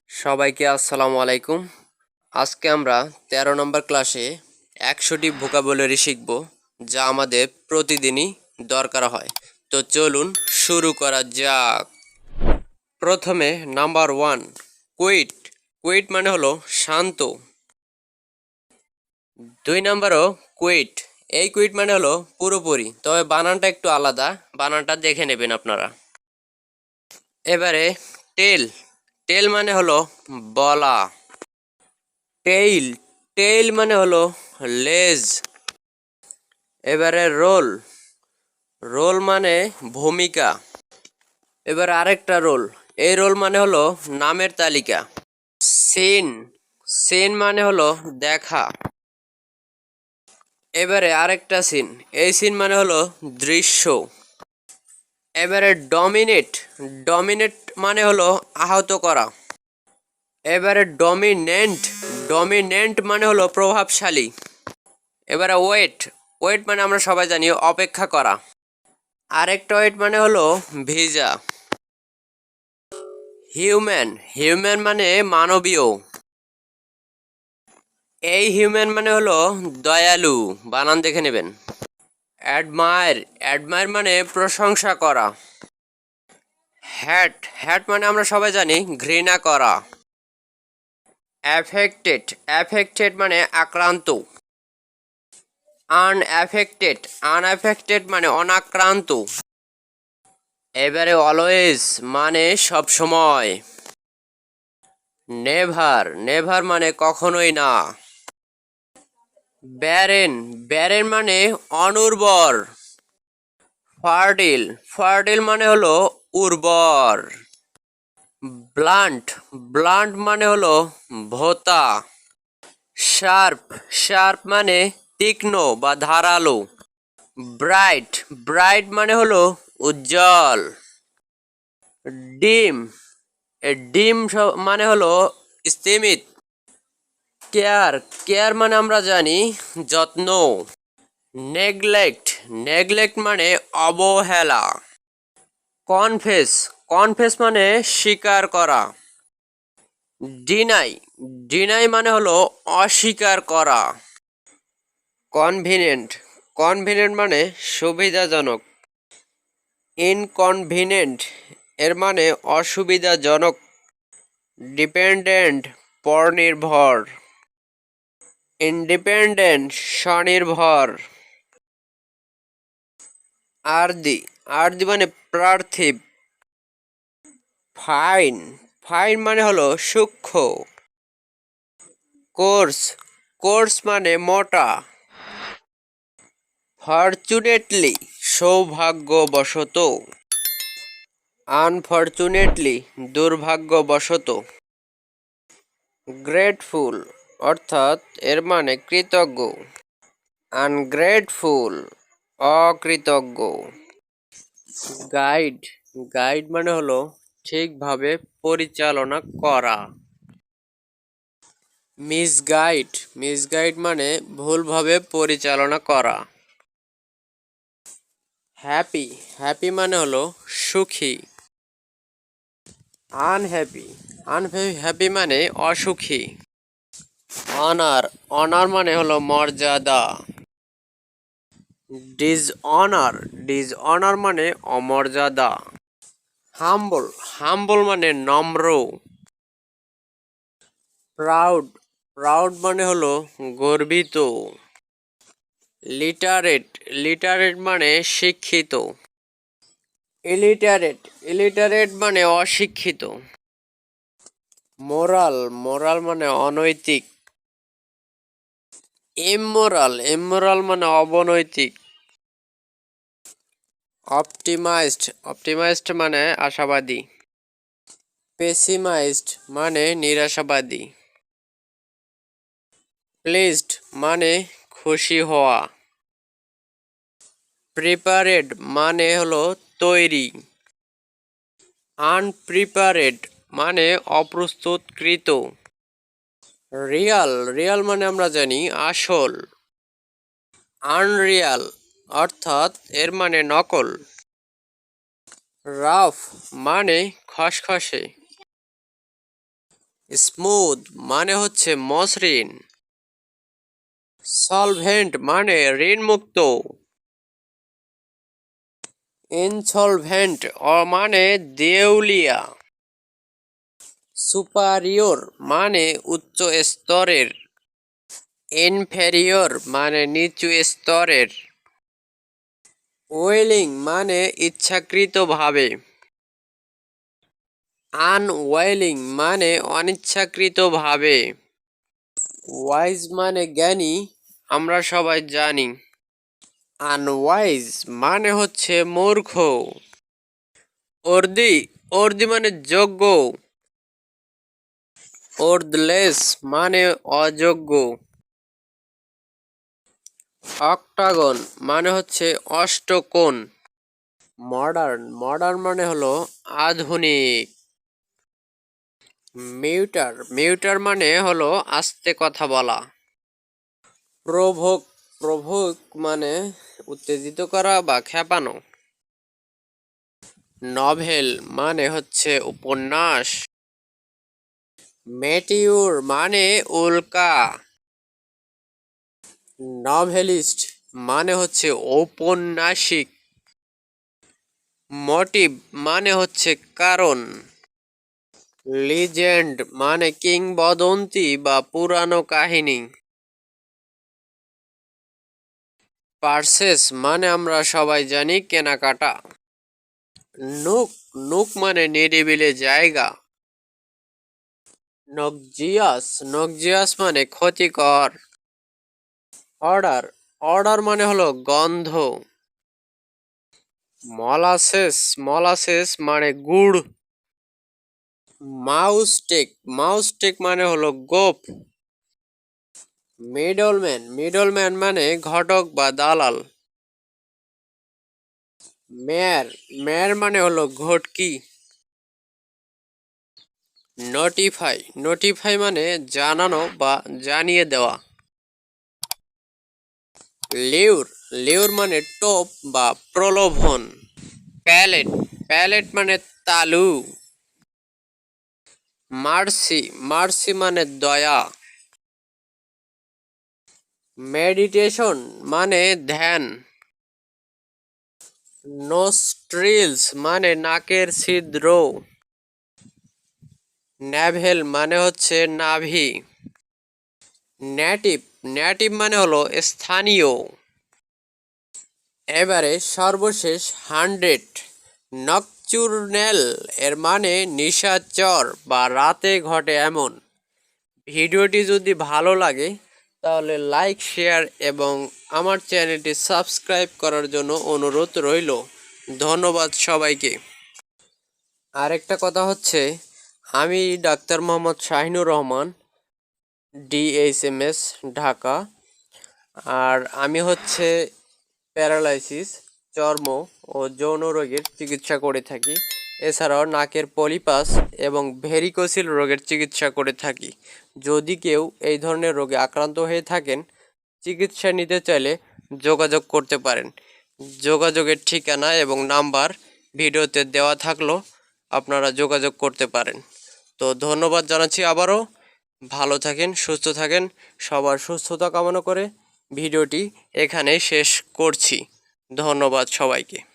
সবাইকে আসসালামু আলাইকুম। আজকে আমরা 13 নম্বর ক্লাসে 100টি ভোকাবুলারি শিখব, যা আমাদের প্রতিদিনই দরকার হয়। তো চলুন শুরু করা যাক। প্রথমে নাম্বার 1, কুইট। কুইট মানে হলো শান্ত। 2 নম্বরও কুইট। এই কুইট মানে হলো পুরোপুরি, তবে বানানটা একটু আলাদা, বানানটা দেখে নেবেন আপনারা। এবারে টেল। টেল মানে হলো বলা। টেইল। টেইল মানে হলো লেজ। এবারে রোল। রোল মানে ভূমিকা। এবারে আরেকটা রোল। এই রোল মানে হলো নামের তালিকা। সিন। সিন মানে হলো দেখা। এবারে আরেকটা সিন। এই সিন মানে হলো দৃশ্য। এবারে ডমিনেট। ডমিনেট মানে হলো আহত করা। এবারে ডমিনেন্ট। ডমিনেন্ট মানে হলো প্রভাবশালী। এবারে ওয়েট। ওয়েট মানে আমরা সবাই জানি অপেক্ষা করা। আরেকটা ওয়েট মানে হলো ভিজা। হিউম্যান। হিউম্যান মানে মানবীয়। এই হিউম্যান মানে হলো দয়ালু, বানান দেখে নেবেন। অ্যাডমায়ার। অ্যাডমায়ার মানে প্রশংসা করা। হ্যাট। হ্যাট মানে আমরা সবাই জানি ঘৃণা করা। অ্যাফেক্টেড। অ্যাফেক্টেড মানে আক্রান্ত। আনঅ্যাফেক্টেড। আনঅ্যাফেক্টেড মানে অনাক্রান্ত। এবারে অলওয়েজ মানে সব সময়। নেভার। নেভার মানে কখনোই না। ব্যারেন। ব্যারেন মানে অনুর্বর। ফার্টিল। ফার্টিল মানে হলো উর্বর। ব্লান্ট। ব্লান্ট মানে হলো ভোঁতা। শার্প। শার্প মানে তীক্ষ্ণ বা ধারালো। ব্রাইট। ব্রাইট মানে হলো উজ্জ্বল। ডিম। ডিম মানে হলো স্তিমিত। কেয়ার। কেয়ার মানে আমরা জানি যত্ন। নেগলেক্ট। নেগলেক্ট মানে অবহেলা। কনফেস। কনফেস মানে স্বীকার করা। ডিনাই। ডিনাই মানে হলো অস্বীকার করা। কনভিনিয়েন্ট। কনভিনিয়েন্ট মানে সুবিধাজনক। ইনকনভিনিয়েন্ট এর মানে অসুবিধাজনক। ডিপেন্ডেন্ট পরনির্ভর। ইন্ডিপেন্ডেন্ট স্বনির্ভর। আরদি। আরদি মানে পার্থিব। ফাইন। ফাইন মানে হলো সূক্ষ্ম। কোর্স। কোর্স মানে মোটা। ফরচুনেটলি সৌভাগ্যবশত। আনফরচুনেটলি দুর্ভাগ্যবশত। গ্রেটফুল অর্থাৎ এর মানে কৃতজ্ঞ। আনগ্রেটফুল অকৃতজ্ঞ। গাইড। গাইড মানে হলো ঠিকভাবে পরিচালনা করা। মিসগাইড। মিসগাইড মানে ভুলভাবে পরিচালনা করা। হ্যাপি। হ্যাপি মানে হলো সুখী। আনহ্যাপি। আনহ্যাপি মানে অসুখী। অনার। অনার মানে হলো মর্যাদা। ডিসঅনার। ডিসঅনার মানে অমর্যাদা। হাম্বল। হাম্বল মানে নম্র। প্রাউড। প্রাউড মানে হলো গর্বিত। লিটারেট। লিটারেট মানে শিক্ষিত। ইলিটারেট। ইলিটারেট মানে অশিক্ষিত। মোরাল। মোরাল মানে অনৈতিক। ইমোরাল। ইমোরাল মানে অবনৈতিক। অপটিমাইজড। অপটিমাইজড মানে আশাবাদী। পেসিমাইজড মানে নিরাশাবাদী। প্লিজড মানে খুশি হওয়া। প্রিপারেড মানে হলো তৈরি। আনপ্রিপারেড মানে অপ্রস্তুতকৃত। রিয়াল। রিয়াল মানে আমরা জানি আসল। আনরিয়াল অর্থাৎ এর মানে নকল। রাফ মানে খসখসে। স্মুথ মানে হচ্ছে মসৃণ। সলভেন্ট মানে ঋণমুক্ত। ইনসলভেন্ট মানে দেউলিয়া। সুপারিয়র মানে উচ্চ স্তরের। ইনফেরিয়র মানে নিচু স্তরের। উইলিং মানে ইচ্ছাকৃতভাবে। আনওয়েলিং মানে অনিচ্ছাকৃতভাবে। ওয়াইজ মানে জ্ঞানী, আমরা সবাই জানি। আনওয়াইজ মানে হচ্ছে মূর্খ। অর্দি অর্দি মানে যোগ্য। ওর্থলেস মানে অযোগ্য। অক্টাগন মানে হচ্ছে অষ্টকোণ। মডার্ন মডার্ন মানে হলো আধুনিক। মিউটার মিউটার মানে হলো আস্তে কথা বলা। প্রভোক প্রভোক মানে উত্তেজিত করা বা খেপানো। নভেল মানে হচ্ছে উপন্যাস। মেটিওর মানে উল্কা। নভেলিস্ট মানে হচ্ছে ঔপন্যাসিক। মোটিভ মানে হচ্ছে কারণ। লিজেন্ড মানে কিংবদন্তি বা পুরানো কাহিনী। পারচেস মানে আমরা সবাই জানি কেনাকাটা। নুক নুক মানে নিরিবিলি জায়গা। নক্সিয়াস নক্সিয়াস মানে ক্ষতিকর। অর্ডার অর্ডার মানে হলো গন্ধ। মলাসেস মলাসেস মানে গুড়। মাউস্টেক মাউস্টেক মানে হলো গোপ। মিডলম্যান মিডলম্যান মানে ঘটক বা দালাল। মেয়ার মেয়ার মানে হলো ঘটকি। নোটিফাই নোটিফাই মানে জানানো বা জানিয়ে দেওয়া। লিউর লিউর মানে টোপ বা প্রলোভন। প্যালেট প্যালেট মানে তালু। মার্সি মার্সি মানে দয়া। মেডিটেশন মানে ধ্যান। নোস্ট্রিলস মানে নাকের ছিদ্র। ন্যাভেল মানে হচ্ছে নাভি। নেটিভ নেটিভ মানে হলো স্থানীয়। এবারে সর্বশেষ 100। নকচুর্নেল এর মানে নিশাচর বা রাতে ঘটে এমন। ভিডিওটি যদি ভালো লাগে তাহলে লাইক শেয়ার এবং আমার চ্যানেলটি সাবস্ক্রাইব করার জন্য অনুরোধ রইল। ধন্যবাদ সবাইকে। আরেকটা কথা হচ্ছে, আমি ডাক্তার মোহাম্মদ শাহিনুর রহমান, DHMS ঢাকা। আর আমি হচ্ছে প্যারালাইসিস, চর্ম ও যৌন রোগের চিকিৎসা করে থাকি। এছাড়াও নাকের পলিপাস এবং ভেরিকোসিল রোগের চিকিৎসা করে থাকি। যদি কেউ এই ধরনের রোগে আক্রান্ত হয়ে থাকেন, চিকিৎসা নিতে চাইলে যোগাযোগ করতে পারেন। যোগাযোগের ঠিকানা এবং নাম্বার ভিডিওতে দেওয়া থাকলো, আপনারা যোগাযোগ করতে পারেন। তো ধন্যবাদ জানাচ্ছি আবারও। ভালো থাকেন, সুস্থ থাকেন। সবার সুস্থতা কামনা করে ভিডিওটি এখানে শেষ করছি। ধন্যবাদ সবাইকে।